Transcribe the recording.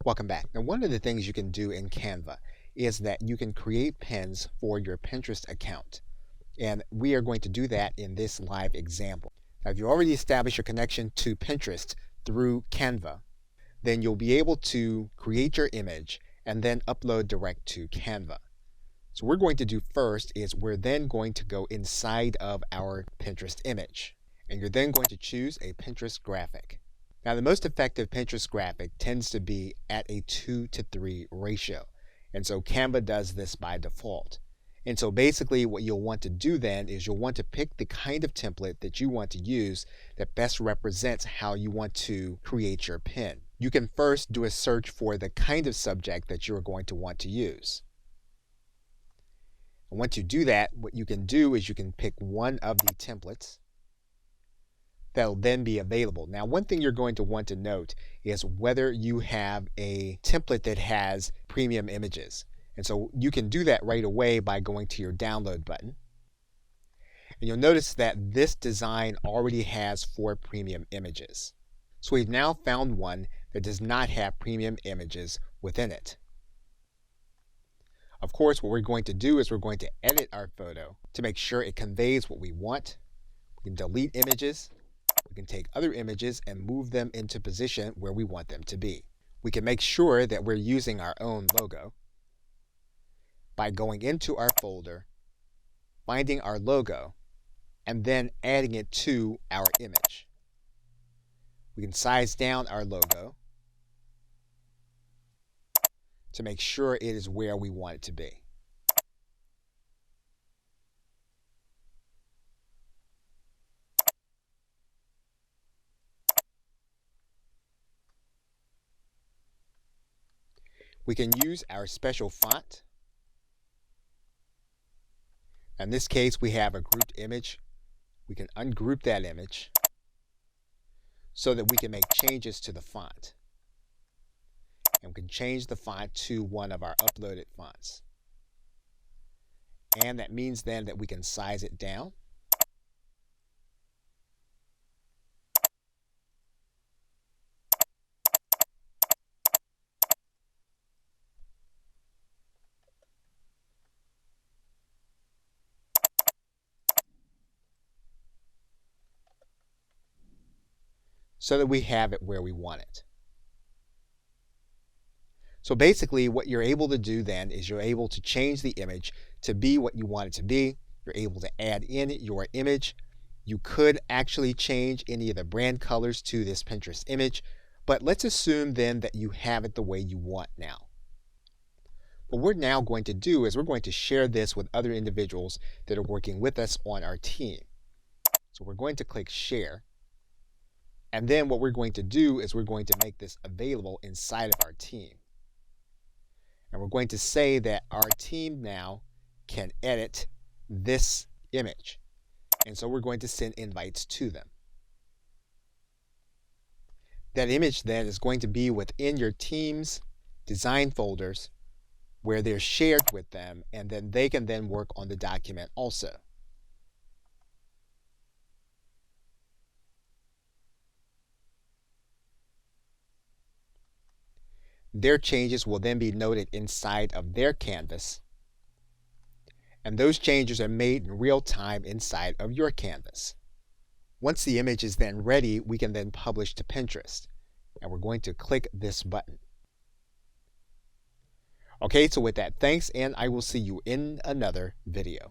Welcome back. Now, one of the things you can do in Canva is that you can create pins for your Pinterest account. And we are going to do that in this live example. Now, if you already established your connection to Pinterest through Canva, then you'll be able to create your image and then upload direct to Canva. So what we're going to do first is we're then going to go inside of our Pinterest image. And you're then going to choose a Pinterest graphic. Now, the most effective Pinterest graphic tends to be at a 2:3 ratio. And so Canva does this by default. And so basically what you'll want to do then is you'll want to pick the kind of template that you want to use that best represents how you want to create your pin. You can first do a search for the kind of subject that you're going to want to use. And once you do that, what you can do is you can pick one of the templates that'll then be available. Now, one thing you're going to want to note is whether you have a template that has premium images. And so you can do that right away by going to your download button. And you'll notice that this design already has 4 premium images. So we've now found one that does not have premium images within it. Of course, what we're going to do is we're going to edit our photo to make sure it conveys what we want. We can delete images. We can take other images and move them into position where we want them to be. We can make sure that we're using our own logo by going into our folder, finding our logo, and then adding it to our image. We can size down our logo to make sure it is where we want it to be. We can use our special font. In this case, we have a grouped image. We can ungroup that image so that we can make changes to the font. And we can change the font to one of our uploaded fonts. And that means then that we can size it down. So that we have it where we want it. So basically what you're able to do then is you're able to change the image to be what you want it to be. You're able to add in your image. You could actually change any of the brand colors to this Pinterest image, but let's assume then that you have it the way you want now. What we're now going to do is we're going to share this with other individuals that are working with us on our team. So we're going to click share. And then what we're going to do is we're going to make this available inside of our team. And we're going to say that our team now can edit this image. And so we're going to send invites to them. That image then is going to be within your team's design folders where they're shared with them, and then they can then work on the document also. Their changes will then be noted inside of their canvas, and those changes are made in real time inside of your canvas. Once the image is then ready, we can then publish to Pinterest, and we're going to click this button. Okay, so with that, thanks, and I will see you in another video.